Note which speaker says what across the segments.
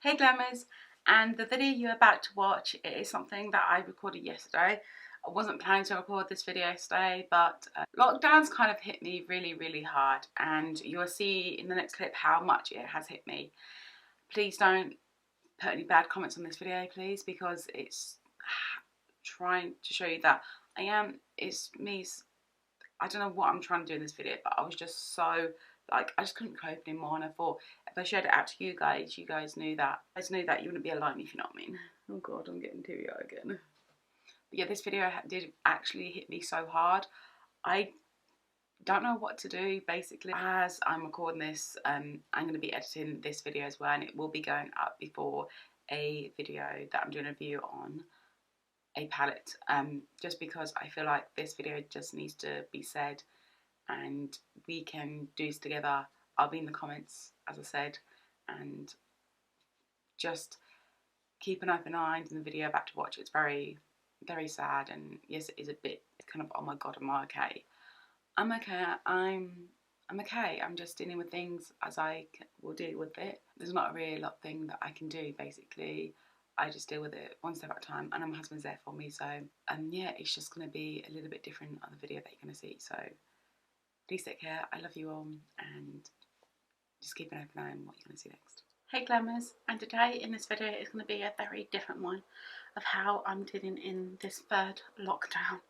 Speaker 1: Hey Glamours, and the video you're about to watch is something that I recorded yesterday. I wasn't planning to record this video today, but lockdown's kind of hit me really hard, and you'll see in the next clip how much it has hit me. Please don't put any bad comments on this video, please, because it's trying to show you that it's me. I don't know what I'm trying to do in this video, but I was just so, I just couldn't cope anymore, and I thought if I shared it out to you guys knew that. You wouldn't be alone, if you know what I mean. Oh god, I'm getting teary-eyed again. But yeah, this video did actually hit me so hard. I don't know what to do, basically. As I'm recording this, I'm going to be editing this video as well, and it will be going up before a video that I'm doing a review on a palette, just because I feel like this video just needs to be said and we can do this together. I'll be in the comments, as I said, and just keep an open mind in the video about to watch. It's very sad, and yes, it is a bit kind of, oh my god, am I okay? I'm okay. I'm okay. I'm just dealing with things as I will deal with it. There's not a real lot thing that I can do, basically. I just deal with it one step at a time, and my husband's there for me, so yeah, it's just going to be a little bit different on the video that you're going to see. So please take care. I love you all, and just keep an open eye on what you're going to see next. Hey Glamours, and today in this video is going to be a very different one of how I'm dealing in this third lockdown.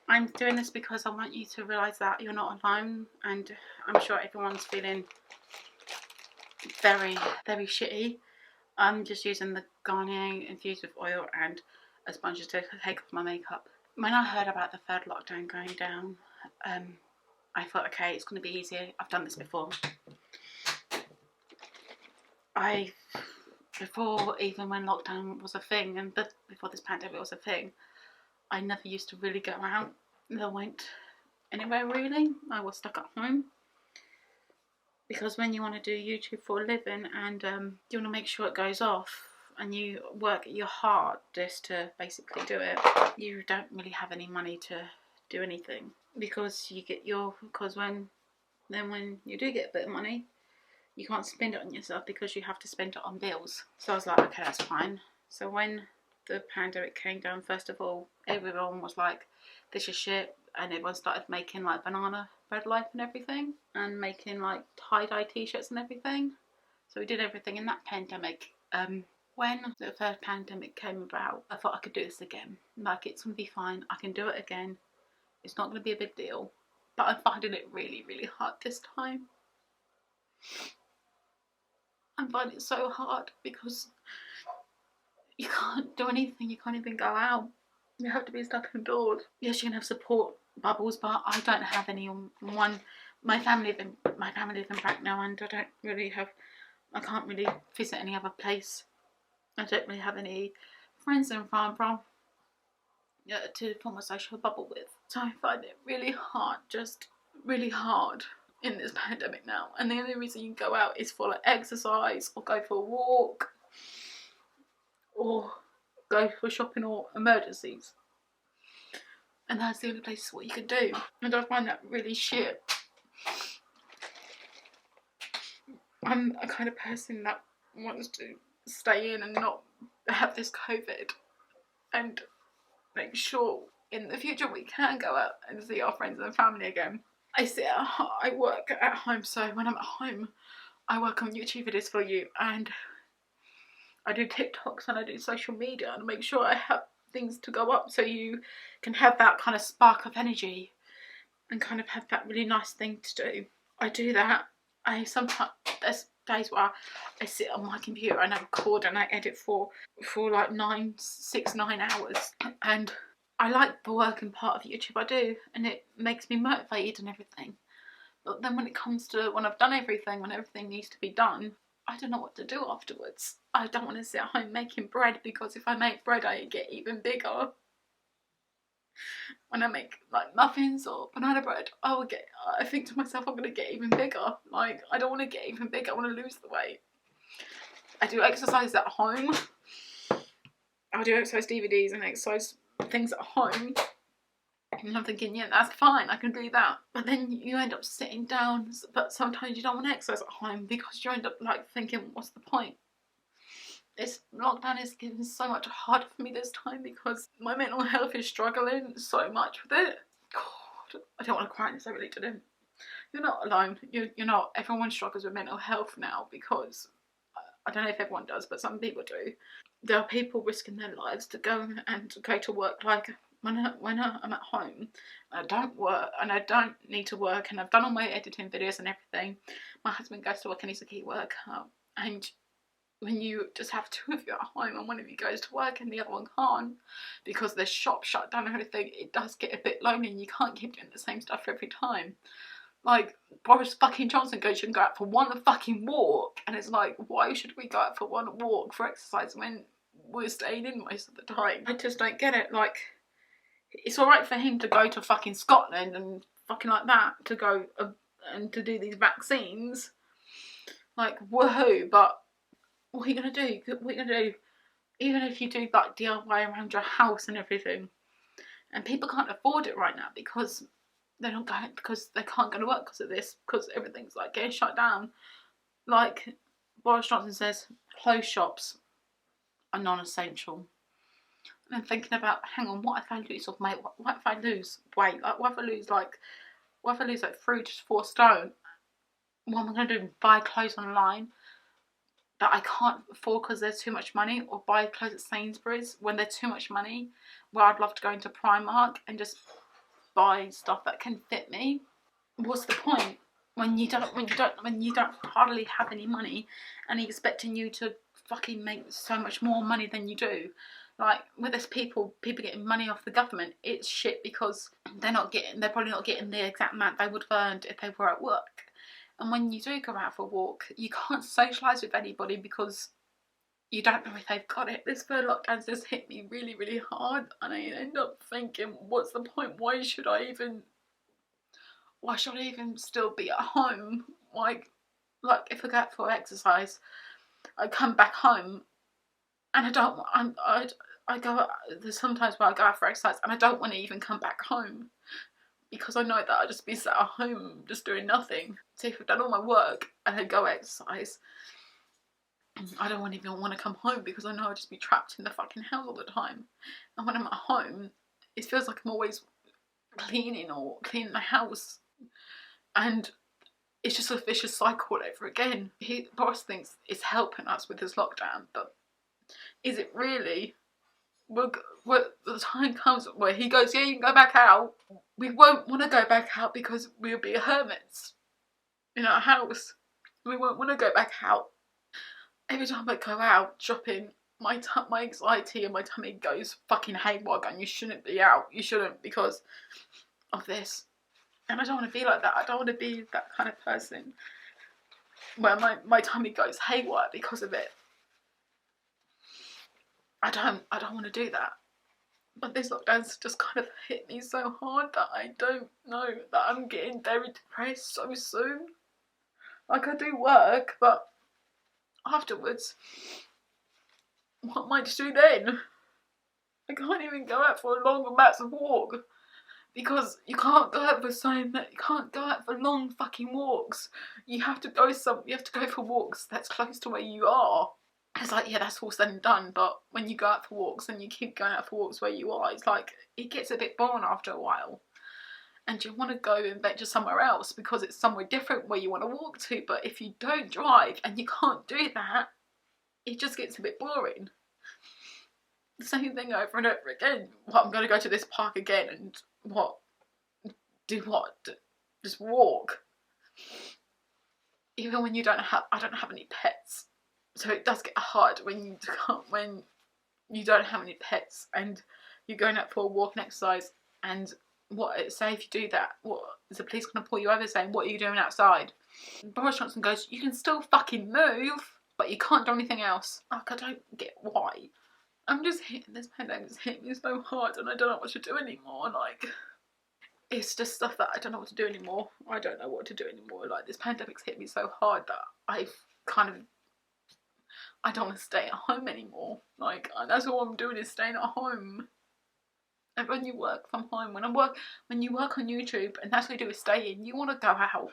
Speaker 1: I'm doing this because I want you to realise that you're not alone, and I'm sure everyone's feeling very shitty. I'm just using the Garnier Infused with oil and a sponge to take off my makeup. When I heard about the third lockdown going down, I thought, okay, it's going to be easier. I've done this before. Before even when lockdown was a thing, and before this pandemic was a thing, I never used to really go out. Never went anywhere really. I was stuck at home. Because when you want to do YouTube for a living, and you want to make sure it goes off, and you work your hardest to basically do it, you don't really have any money to do anything, because you get when you do get a bit of money, you can't spend it on yourself because you have to spend it on bills. So I was like, okay, that's fine. So when the pandemic came down, first of all, everyone was like, this is shit, and everyone started making like banana bread life and everything, and making like tie-dye t-shirts and everything. So we did everything in that pandemic. When the third pandemic came about, I thought I could do this again. Like, it's gonna be fine, I can do it again. It's not gonna be a big deal. But I'm finding it really hard this time. I'm finding it so hard because you can't do anything, you can't even go out. You have to be stuck indoors. Yes, you can have support bubbles, but I don't have anyone. My family live in Bracknell, and I can't really visit any other place. I don't really have any friends in Farnborough to form a social bubble with. So I find it really hard, just really hard in this pandemic now. And the only reason you can go out is for like exercise, or go for a walk, or go for shopping or emergencies. And that's the only place what you can do. And I find that really shit. I'm a kind of person that wants to stay in and not have this COVID, and make sure in the future we can go out and see our friends and family again. I work at home, so when I'm at home, I work on YouTube videos for you, and I do TikToks, and I do social media, and make sure I have things to go up so you can have that kind of spark of energy and kind of have that really nice thing to do. I do that. Sometimes there's days where I sit on my computer and I record and I edit for like 9 hours, and I like the working part of YouTube, I do, and it makes me motivated and everything. But then when it comes to when I've done everything, when everything needs to be done, I don't know what to do afterwards. I don't want to sit at home making bread, because if I make bread I get even bigger. When I make like muffins or banana bread, I think to myself, I'm going to get even bigger. Like, I don't want to get even bigger, I want to lose the weight. I do exercise at home. I do exercise DVDs and exercise things at home.
Speaker 2: And I'm thinking, yeah, that's fine, I can do that. But then you end up sitting down, but sometimes you don't want to exercise at home because you end up like thinking, what's the point? This lockdown is getting so much harder for me this time because my mental health is struggling so much with it. God, I don't want to cry this, I really didn't. You're not alone. You're not. Everyone struggles with mental health now because I don't know if everyone does, but some people do. There are people risking their lives to go to work. Like when I'm at home, I don't work and I don't need to work, and I've done all my editing videos and everything. My husband goes to work and he's a key worker, and when you just have two of you at home and one of you goes to work and the other one can't because the shop shut down and everything, it does get a bit lonely and you can't keep doing the same stuff every time. Like, Boris fucking Johnson goes, you can go out for one fucking walk, and it's like, why should we go out for one walk for exercise when we're staying in most of the time? I just don't get it. Like, it's alright for him to go to fucking Scotland and fucking like that, to go and to do these vaccines, like, woohoo, but what are you going to do? What are you going to do? Even if you do like DIY around your house and everything. And people can't afford it right now because they're not going, because they can't go to work because of this, because everything's like getting shut down. Like Boris Johnson says, closed shops are non-essential. And I'm thinking about, hang on, what if I lose weight? What if I lose weight? Like, what if I lose like 3 to 4 stone? What am I going to do? Buy clothes online that I can't afford because there's too much money, or buy clothes at Sainsbury's when there's too much money, where I'd love to go into Primark and just buy stuff that can fit me? What's the point when you don't hardly have any money and he's expecting you to fucking make so much more money than you do? Like, with this people getting money off the government, it's shit because they're probably not getting the exact amount they would have earned if they were at work. And when you do go out for a walk, you can't socialise with anybody because you don't know if they've got it. This third lockdown's just hit me really, really hard, and I end up thinking, what's the point? Why should I even still be at home? Like if I go out for exercise, I come back home, and I go. There's sometimes where I go out for exercise, and I don't want to even come back home, because I know that I'll just be sat at home just doing nothing. So if I've done all my work and then go exercise, I don't even want to come home because I know I'll just be trapped in the fucking house all the time. And when I'm at home, it feels like I'm always cleaning the house. And it's just a vicious cycle all over again. Boris thinks it's helping us with this lockdown, but is it really? The time comes where he goes, yeah, you can go back out. We won't want to go back out because we'll be hermits in our house. We won't want to go back out. Every time I go out shopping, my anxiety and my tummy goes fucking haywire, and you shouldn't be out. You shouldn't, because of this. And I don't want to be like that. I don't want to be that kind of person where my tummy goes haywire because of it. I don't want to do that. But this lockdown's just kind of hit me so hard that I don't know that I'm getting very depressed so soon. Like, I do work, but afterwards, what am I to do then? I can't even go out for long amounts of walk, because you can't go out for long fucking walks. You have to go for walks that's close to where you are. It's like, yeah, that's all said and done, but when you go out for walks and you keep going out for walks where you are, it's like, it gets a bit boring after a while. And you want to go and venture somewhere else because it's somewhere different where you want to walk to. But if you don't drive and you can't do that, it just gets a bit boring. The same thing over and over again. I'm going to go to this park again and do what? Just walk. Even when I don't have any pets. So it does get hard when you don't have any pets and you're going out for a walk and exercise, and say if you do that, what is the police going to pull you over saying, what are you doing outside? Boris Johnson goes, you can still fucking move, but you can't do anything else. Like, I don't get why. This pandemic's hit me so hard and I don't know what to do anymore. Like, it's just stuff that I don't know what to do anymore. I don't know what to do anymore. Like, this pandemic's hit me so hard that I don't want to stay at home anymore. Like, that's all I'm doing is staying at home. And when you work from home, when you work on YouTube and that's what you do is stay in, you want to go out.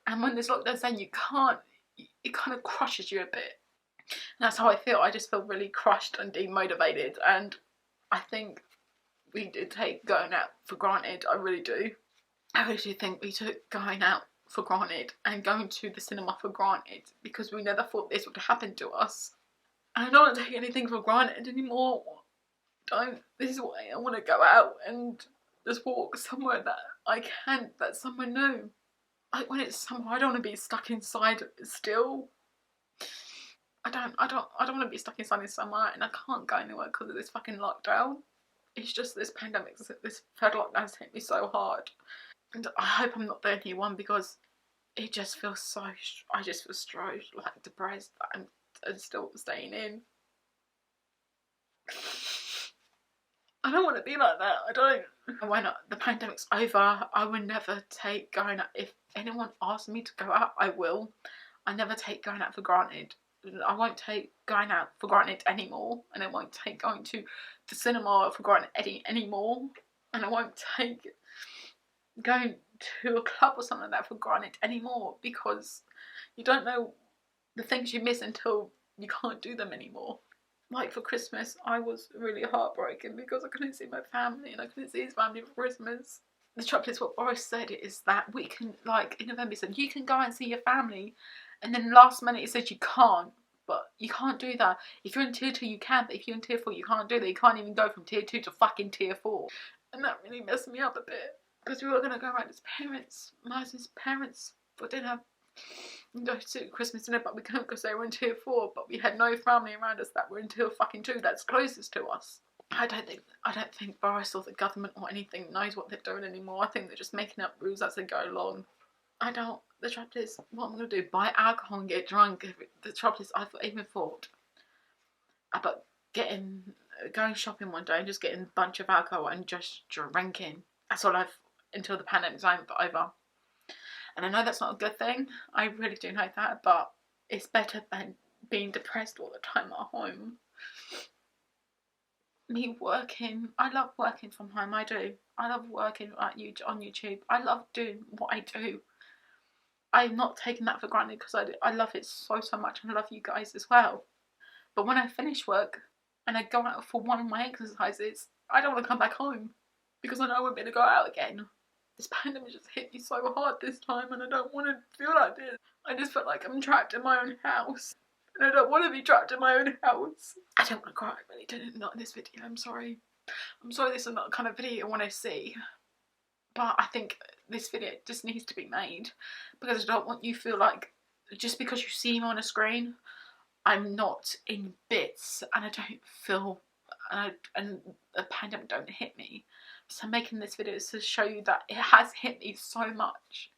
Speaker 2: And when this lockdown's saying you can't, it kind of crushes you a bit. And that's how I feel. I just feel really crushed and demotivated. And I think we do take going out for granted. I really do. I really do think we took going out for granted and going to the cinema for granted because we never thought this would happen to us. And I don't want to take anything for granted anymore. This is why I want to go out and just walk somewhere that I can, that's somewhere new. Like when it's summer, I don't want to be stuck inside still. I don't want to be stuck inside in summer, and I can't go anywhere because of this fucking lockdown. It's just this pandemic, this third lockdown's hit me so hard. And I hope I'm not the only one because it just feels so, I just feel so like depressed that I'm still staying in. I don't want to be like that, I don't. When the pandemic's over, I will never take going out. If anyone asks me to go out, I will. I never take going out for granted. I won't take going out for granted anymore, and I won't take going to the cinema for granted anymore, and I won't take going to a club or something like that for granted anymore, because you don't know the things you miss until you can't do them anymore. Like for Christmas, I was really heartbroken because I couldn't see my family and I couldn't see his family for Christmas. The trouble is, what Boris said is that we can, like in November, he said you can go and see your family, and then last minute he said you can't. But you can't do that. If you're in tier 2 you can, but if you're in tier 4 you can't do that. You can't even go from tier 2 to fucking tier 4. And that really messed me up a bit. Because we were going to go around as parents, Miles' parents, for dinner. And go to Christmas dinner, but we couldn't because they were in tier 4. But we had no family around us that were in tier fucking 2 that's closest to us. I don't think Boris or the government or anything knows what they're doing anymore. I think they're just making up rules as they go along. The trouble is, what I'm going to do, buy alcohol and get drunk. The trouble is, I've even thought about going shopping one day and just getting a bunch of alcohol and just drinking. That's all until the pandemic's over. And I know that's not a good thing. I really do know that, but it's better than being depressed all the time at home. Me working, I love working from home, I do. I love working on YouTube. I love doing what I do. I'm not taking that for granted because I love it so much, and I love you guys as well. But when I finish work and I go out for one of my exercises, I don't want to come back home because I know I won't be able to go out again. This pandemic just hit me so hard this time, and I don't want to feel like this. I just feel like I'm trapped in my own house, and I don't want to be trapped in my own house. I don't want to cry, I really don't. Not in this video, I'm sorry. I'm sorry this is not the kind of video you want to see. But I think this video just needs to be made because I don't want you to feel like just because you see me on a screen, I'm not in bits and I don't feel and the pandemic don't hit me. So I'm making this video to show you that it has hit me so much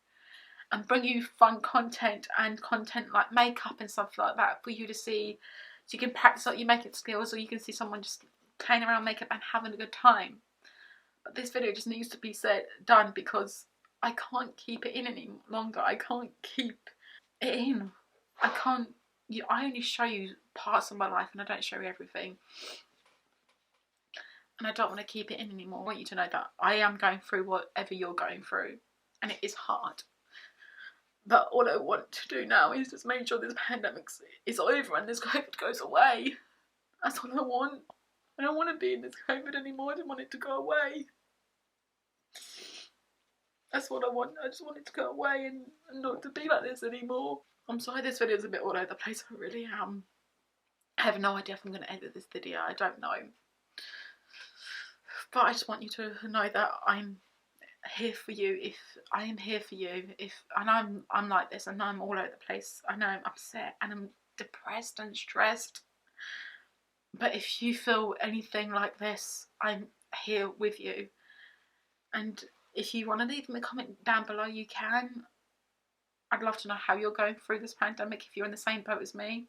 Speaker 2: and bring you fun content and content like makeup and stuff like that for you to see, so you can practice like your makeup skills, or you can see someone just playing around makeup and having a good time. But this video just needs to be done because I can't keep it in any longer. I can't keep it in. I only show you parts of my life and I don't show you everything. And I don't want to keep it in anymore. I want you to know that I am going through whatever you're going through. And it is hard. But all I want to do now is just make sure this pandemic is over and this COVID goes away. That's all I want. I don't want to be in this COVID anymore. I don't want it to go away. That's what I want. I just want it to go away and not to be like this anymore. I'm sorry this video is a bit all over the place. I really am. I have no idea if I'm going to edit this video. I don't know. But I just want you to know that I'm here for you. And I'm like this and I'm all over the place. I know I'm upset and I'm depressed and stressed. But if you feel anything like this, I'm here with you. And if you want to leave me a comment down below, you can. I'd love to know how you're going through this pandemic. If you're in the same boat as me,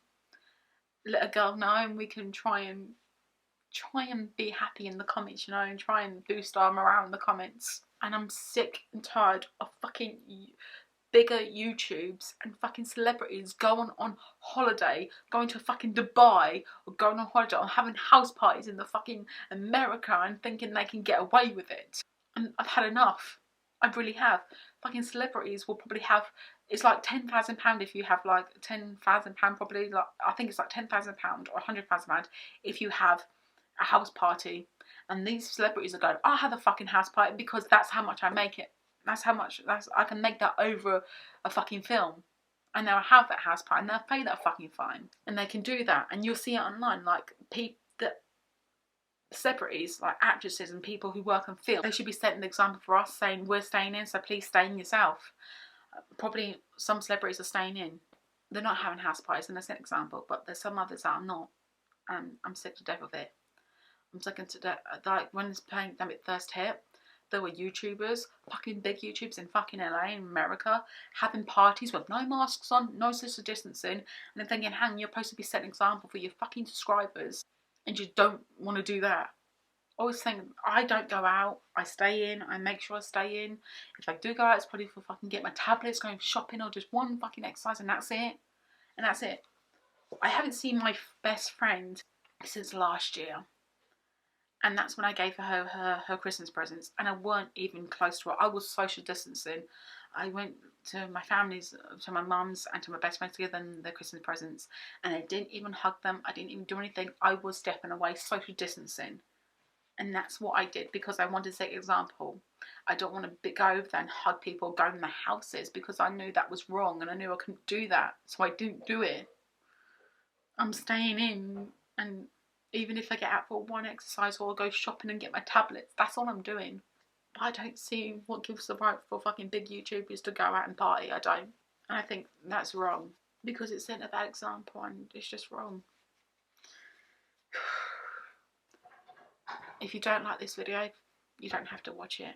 Speaker 2: let a girl know and we can try and be happy in the comments, you know, and try and boost our morale in the comments. And I'm sick and tired of fucking bigger YouTubes and fucking celebrities going on holiday, going to fucking Dubai, or going on holiday, or having house parties in the fucking America and thinking they can get away with it. And I've had enough. I really have. Fucking celebrities will probably have, it's like £10,000 if you have like £10,000 probably, like I think it's like £10,000 or £100,000 if you have a house party. And these celebrities are going, I'll have a fucking house party because that's how much I make it. That's how much, I can make that over a fucking film. And they'll have that house party and they'll pay that fucking fine. And they can do that. And you'll see it online, like celebrities, like actresses and people who work on film, they should be setting the example for us, saying we're staying in, so please stay in yourself. Probably some celebrities are staying in. They're not having house parties, and that's an example, but there's some others that are not. And I'm sick to death of it. I'm sick to death. Like when this pandemic first hit, there were YouTubers, fucking big YouTubers in fucking LA in America, having parties with no masks on, no social distancing, and I'm thinking, hang, you're supposed to be setting an example for your fucking subscribers, and you don't want to do that. I always think, I don't go out, I stay in, I make sure I stay in. If I do go out, it's probably for fucking get my tablets, going shopping, or just one fucking exercise, and that's it. And that's it. I haven't seen my best friend since last year. And that's when I gave her Christmas presents. And I weren't even close to her. I was social distancing. I went to my family's, to my mum's and to my best friend to give them their Christmas presents. And I didn't even hug them. I didn't even do anything. I was stepping away, social distancing. And that's what I did because I wanted to set an example. I don't want to go over there and hug people, go in their houses, because I knew that was wrong and I knew I couldn't do that. So I didn't do it. I'm staying in, and even if I get out for one exercise or go shopping and get my tablets, that's all I'm doing. But I don't see what gives the right for fucking big YouTubers to go out and party. I don't. And I think that's wrong because it's setting a bad example and it's just wrong. If you don't like this video, you don't have to watch it.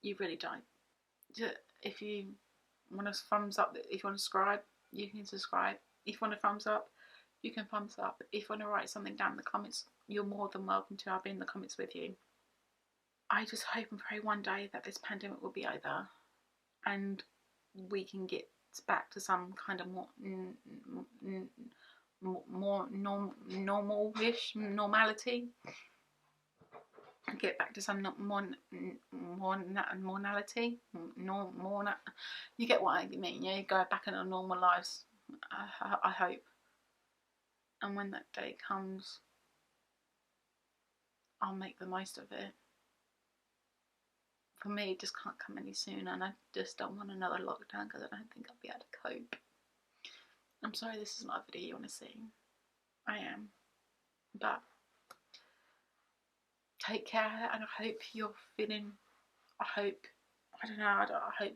Speaker 2: You really don't. If you want a thumbs up, if you want to subscribe, you can subscribe. If you want a thumbs up, you can thumbs up. If you want to write something down in the comments, you're more than welcome to. I'll be in the comments with you. I just hope and pray one day that this pandemic will be over and we can get back to some kind of more normal-ish normality. Get back to some normality. You get what I mean? Yeah, you go back into normal lives. I hope. And when that day comes, I'll make the most of it. For me, it just can't come any sooner, and I just don't want another lockdown because I don't think I'll be able to cope. I'm sorry this is not a video you want to see. I am. But take care, and I hope you're feeling, I hope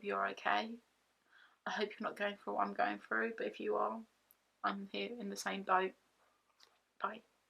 Speaker 2: you're okay. I hope you're not going through what I'm going through, but if you are, I'm here in the same boat. Bye.